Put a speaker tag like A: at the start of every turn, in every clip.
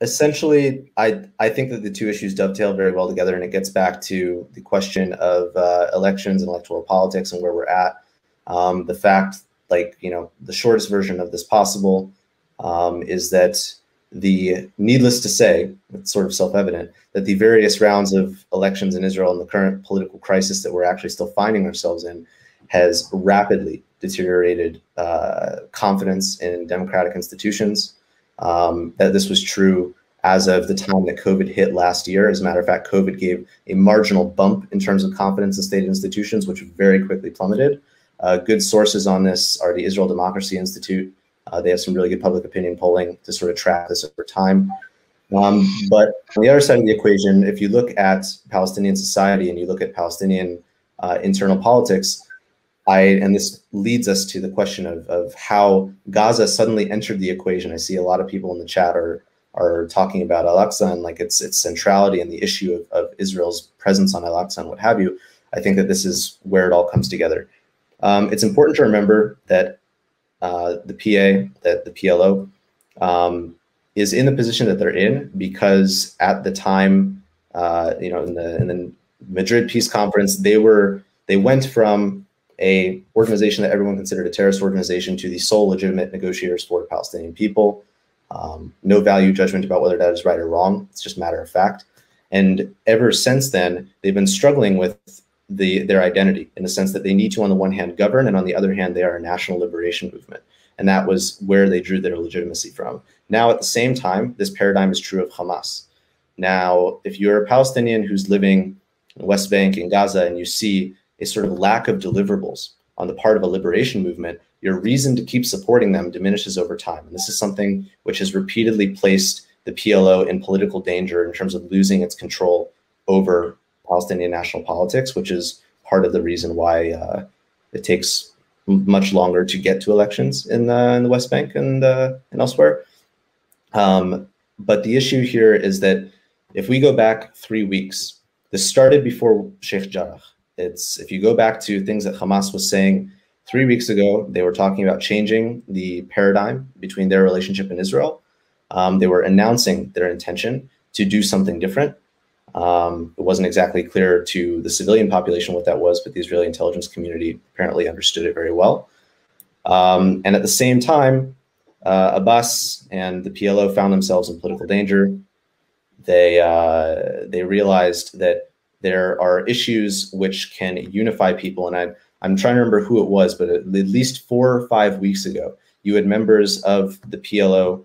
A: Essentially, I think that the two issues dovetail very well together, and it gets back to the question of elections and electoral politics and where we're at. The fact, like, the shortest version of this possible is that needless to say, it's sort of self-evident, that the various rounds of elections in Israel and the current political crisis that we're actually still finding ourselves in has rapidly deteriorated confidence in democratic institutions. That this was true as of the time that COVID hit last year. As a matter of fact, COVID gave a marginal bump in terms of confidence in state institutions, which very quickly plummeted. Good sources on this are the Israel Democracy Institute. They have some really good public opinion polling to sort of track this over time. But on the other side of the equation, if you look at Palestinian society and you look at Palestinian internal politics, and this leads us to the question of how Gaza suddenly entered the equation. I see a lot of people in the chat are talking about Al-Aqsa and like its centrality and the issue of Israel's presence on Al-Aqsa and what have you. I think that this is where it all comes together. It's important to remember that the PLO is in the position that they're in because at the time, in the Madrid Peace Conference, they went from a organization that everyone considered a terrorist organization to the sole legitimate negotiators for the Palestinian people. No value judgment about whether that is right or wrong. It's just a matter of fact. And ever since then, they've been struggling with their identity in the sense that they need to, on the one hand, govern, and on the other hand, they are a national liberation movement. And that was where they drew their legitimacy from. Now, at the same time, this paradigm is true of Hamas. Now, if you're a Palestinian who's living in the West Bank in Gaza and you see a sort of lack of deliverables on the part of a liberation movement, your reason to keep supporting them diminishes over time. And this is something which has repeatedly placed the PLO in political danger in terms of losing its control over Palestinian national politics, which is part of the reason why it takes much longer to get to elections in the West Bank and elsewhere. But the issue here is that if we go back 3 weeks, this started before Sheikh Jarrah. If you go back to things that Hamas was saying 3 weeks ago, they were talking about changing the paradigm between their relationship and Israel. They were announcing their intention to do something different. It wasn't exactly clear to the civilian population what that was, but the Israeli intelligence community apparently understood it very well. And at the same time, Abbas and the PLO found themselves in political danger. They realized that there are issues which can unify people. And I'm trying to remember who it was, but at least 4 or 5 weeks ago, you had members of the PLO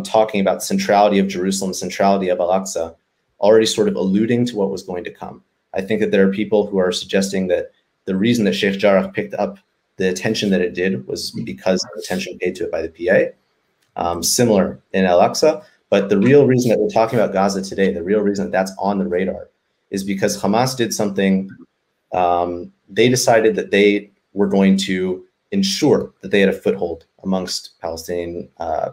A: talking about the centrality of Jerusalem, centrality of Al-Aqsa, already sort of alluding to what was going to come. I think that there are people who are suggesting that the reason that Sheikh Jarrah picked up the attention that it did was because of the attention paid to it by the PA, similar in Al-Aqsa. But the real reason that we're talking about Gaza today, the real reason that that's on the radar, is because Hamas did something. They decided that they were going to ensure that they had a foothold amongst Palestinian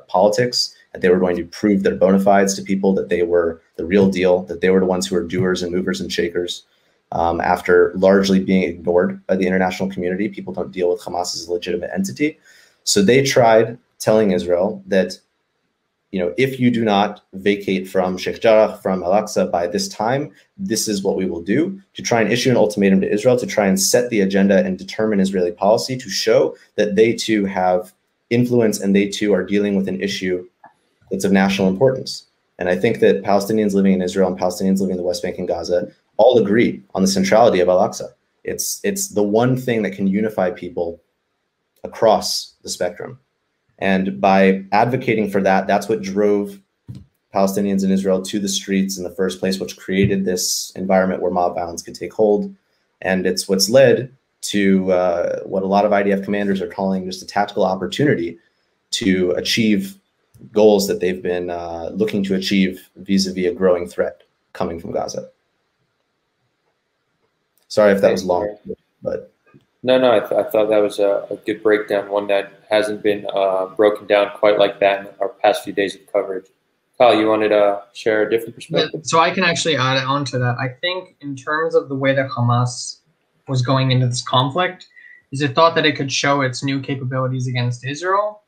A: politics, that they were going to prove their bona fides to people, that they were the real deal, that they were the ones who were doers and movers and shakers. After largely being ignored by the international community, people don't deal with Hamas as a legitimate entity. So they tried telling Israel that, if you do not vacate from Sheikh Jarrah, from Al-Aqsa by this time, this is what we will do, to try and issue an ultimatum to Israel, to try and set the agenda and determine Israeli policy, to show that they too have influence and they too are dealing with an issue that's of national importance. And I think that Palestinians living in Israel and Palestinians living in the West Bank and Gaza all agree on the centrality of Al-Aqsa. It's the one thing that can unify people across the spectrum. And by advocating for that, that's what drove Palestinians in Israel to the streets in the first place, which created this environment where mob violence could take hold. And it's what's led to what a lot of IDF commanders are calling just a tactical opportunity to achieve goals that they've been looking to achieve vis-a-vis a growing threat coming from Gaza. Sorry if that was long, but...
B: No, I thought that was a good breakdown, one that hasn't been broken down quite like that in our past few days of coverage. Kyle, you wanted to share a different perspective?
C: Yeah, so I can actually add on to that. I think in terms of the way that Hamas was going into this conflict, is it thought that it could show its new capabilities against Israel,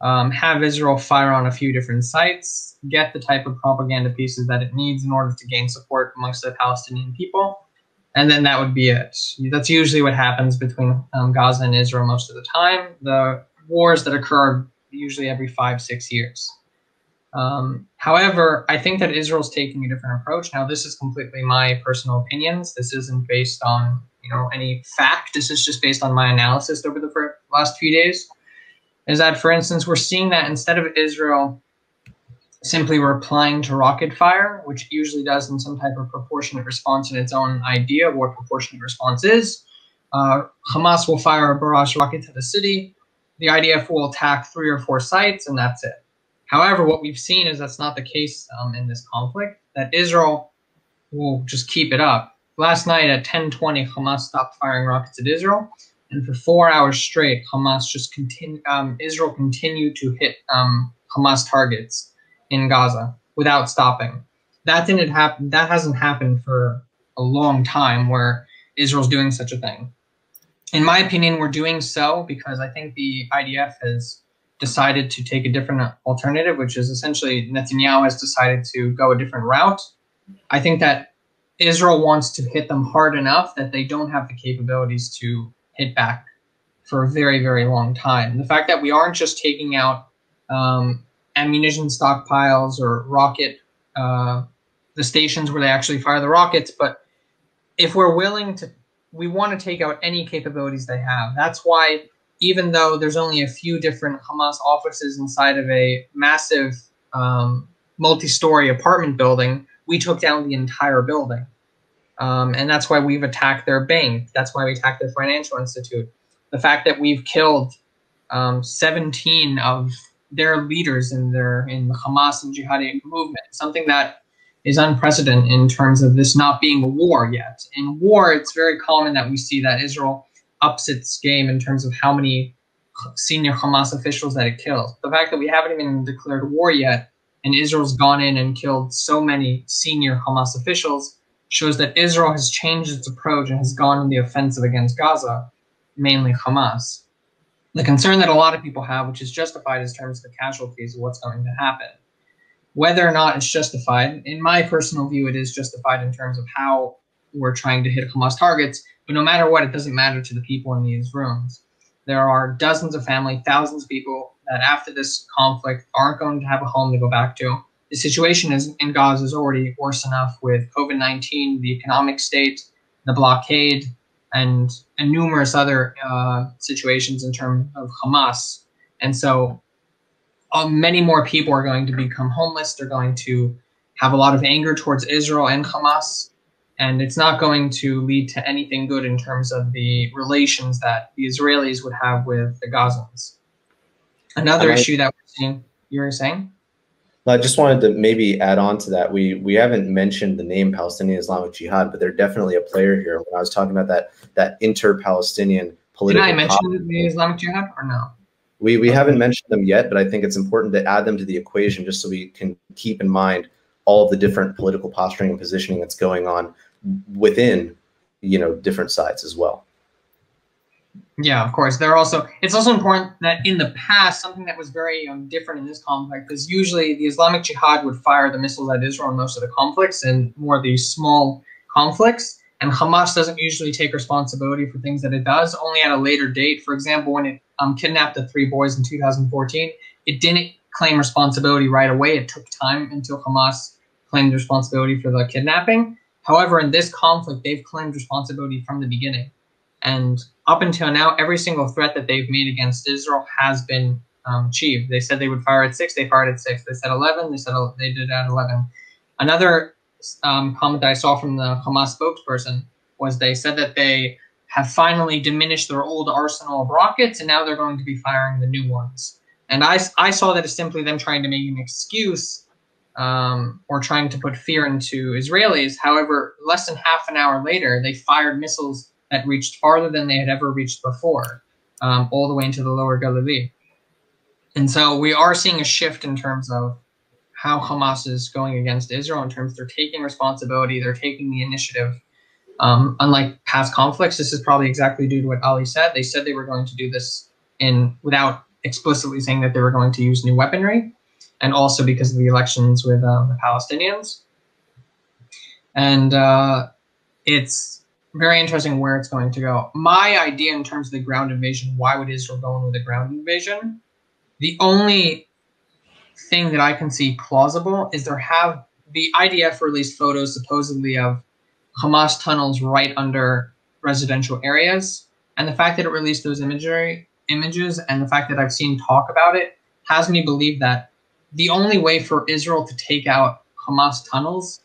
C: have Israel fire on a few different sites, get the type of propaganda pieces that it needs in order to gain support amongst the Palestinian people, and then that would be it. That's usually what happens between Gaza and Israel most of the time. The wars that occur usually every 5-6 years. However, I think that Israel's taking a different approach. Now, this is completely my personal opinions. This isn't based on any fact. This is just based on my analysis over the last few days. Is that, for instance, we're seeing that instead of Israel simply replying to rocket fire, which it usually does in some type of proportionate response in its own idea of what proportionate response is, Hamas will fire a barrage rocket to the city. The IDF will attack 3 or 4 sites, and that's it. However, what we've seen is that's not the case in this conflict, that Israel will just keep it up. Last night at 10:20, Hamas stopped firing rockets at Israel, and for 4 hours straight, Israel continued to hit Hamas targets in Gaza without stopping. That didn't happen. That hasn't happened for a long time where Israel's doing such a thing. In my opinion, we're doing so because I think the IDF has decided to take a different alternative, which is essentially Netanyahu has decided to go a different route. I think that Israel wants to hit them hard enough that they don't have the capabilities to hit back for a very, very long time. The fact that we aren't just taking out ammunition stockpiles or the stations where they actually fire the rockets, but if we're willing to, we want to take out any capabilities they have. That's why, even though there's only a few different Hamas offices inside of a massive multi-story apartment building, we took down the entire building. And that's why we've attacked their bank. That's why we attacked their financial institute. The fact that we've killed 17 of their leaders in the Hamas and Jihad movement, something that is unprecedented in terms of this not being a war yet. In war, it's very common that we see that Israel ups its game in terms of how many senior Hamas officials that it kills. The fact that we haven't even declared war yet, and Israel's gone in and killed so many senior Hamas officials, shows that Israel has changed its approach and has gone on the offensive against Gaza, mainly Hamas. The concern that a lot of people have, which is justified in terms of the casualties of what's going to happen. Whether or not it's justified, in my personal view, it is justified in terms of how we're trying to hit Hamas targets, but no matter what, it doesn't matter to the people in these rooms. There are dozens of families, thousands of people that after this conflict aren't going to have a home to go back to. The situation in Gaza is already worse enough with COVID-19, the economic state, the blockade, and numerous other situations in terms of Hamas. And so many more people are going to become homeless. They're going to have a lot of anger towards Israel and Hamas. And it's not going to lead to anything good in terms of the relations that the Israelis would have with the Gazans. Another issue that we're seeing, you were saying?
A: I just wanted to maybe add on to that. We haven't mentioned the name Palestinian Islamic Jihad, but they're definitely a player here. When I was talking about that inter-Palestinian political—
C: Did I mention the Islamic Jihad or no?
A: We haven't mentioned them yet, but I think it's important to add them to the equation just so we can keep in mind all of the different political posturing and positioning that's going on within, different sides as well.
C: Yeah, of course. It's also important that in the past, something that was very different in this conflict is usually the Islamic Jihad would fire the missiles at Israel in most of the conflicts and more of these small conflicts. And Hamas doesn't usually take responsibility for things that it does, only at a later date. For example, when it kidnapped the 3 boys in 2014, it didn't claim responsibility right away. It took time until Hamas claimed responsibility for the kidnapping. However, in this conflict, they've claimed responsibility from the beginning. And up until now, every single threat that they've made against Israel has been achieved. They said they would fire at 6, they fired at 6. They said 11, they said they did at 11. Another comment that I saw from the Hamas spokesperson was they said that they have finally diminished their old arsenal of rockets, and now they're going to be firing the new ones. And I saw that as simply them trying to make an excuse or trying to put fear into Israelis. However, less than half an hour later, they fired missiles that reached farther than they had ever reached before, all the way into the lower Galilee. And so we are seeing a shift in terms of how Hamas is going against Israel, in terms of they're taking responsibility, they're taking the initiative. Unlike past conflicts, this is probably exactly due to what Ali said. They said they were going to do this without explicitly saying that they were going to use new weaponry, and also because of the elections with the Palestinians. And it's very interesting where it's going to go. My idea in terms of the ground invasion, why would Israel go in with a ground invasion? The only thing that I can see plausible is the IDF released photos supposedly of Hamas tunnels right under residential areas. And the fact that it released those images and the fact that I've seen talk about it has me believe that the only way for Israel to take out Hamas tunnels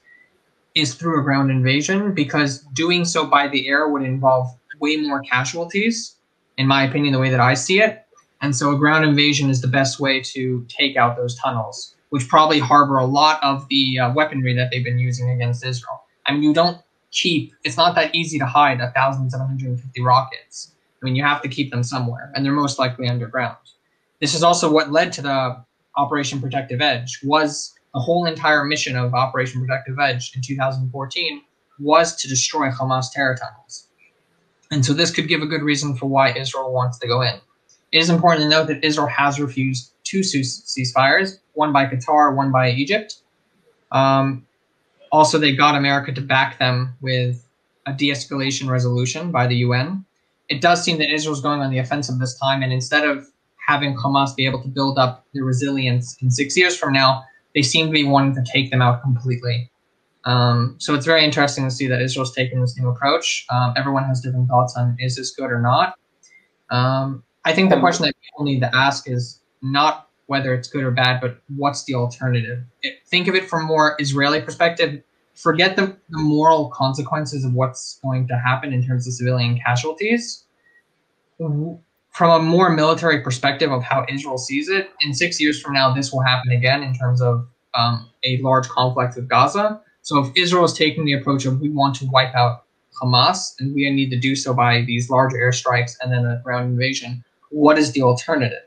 C: is through a ground invasion, because doing so by the air would involve way more casualties, in my opinion, the way that I see it. And so a ground invasion is the best way to take out those tunnels, which probably harbor a lot of the weaponry that they've been using against Israel. I mean, it's not that easy to hide 1,750 rockets. I mean, you have to keep them somewhere, and they're most likely underground. This is also what led to the Operation Protective Edge. Was the whole entire mission of Operation Protective Edge in 2014 was to destroy Hamas terror tunnels. And so this could give a good reason for why Israel wants to go in. It is important to note that Israel has refused 2 ceasefires, one by Qatar, one by Egypt. Also, they got America to back them with a de-escalation resolution by the UN. It does seem that Israel's going on the offensive this time, and instead of having Hamas be able to build up their resilience in 6 years from now, they seem to be wanting to take them out completely. So it's very interesting to see that Israel's taking this new approach. Everyone has different thoughts on, is this good or not? I think the question that people need to ask is not whether it's good or bad, but what's the alternative? Think of it from a more Israeli perspective. Forget the moral consequences of what's going to happen in terms of civilian casualties. From a more military perspective of how Israel sees it, in 6 years from now, this will happen again in terms of a large conflict with Gaza. So if Israel is taking the approach of we want to wipe out Hamas, and we need to do so by these large airstrikes and then a ground invasion, what is the alternative?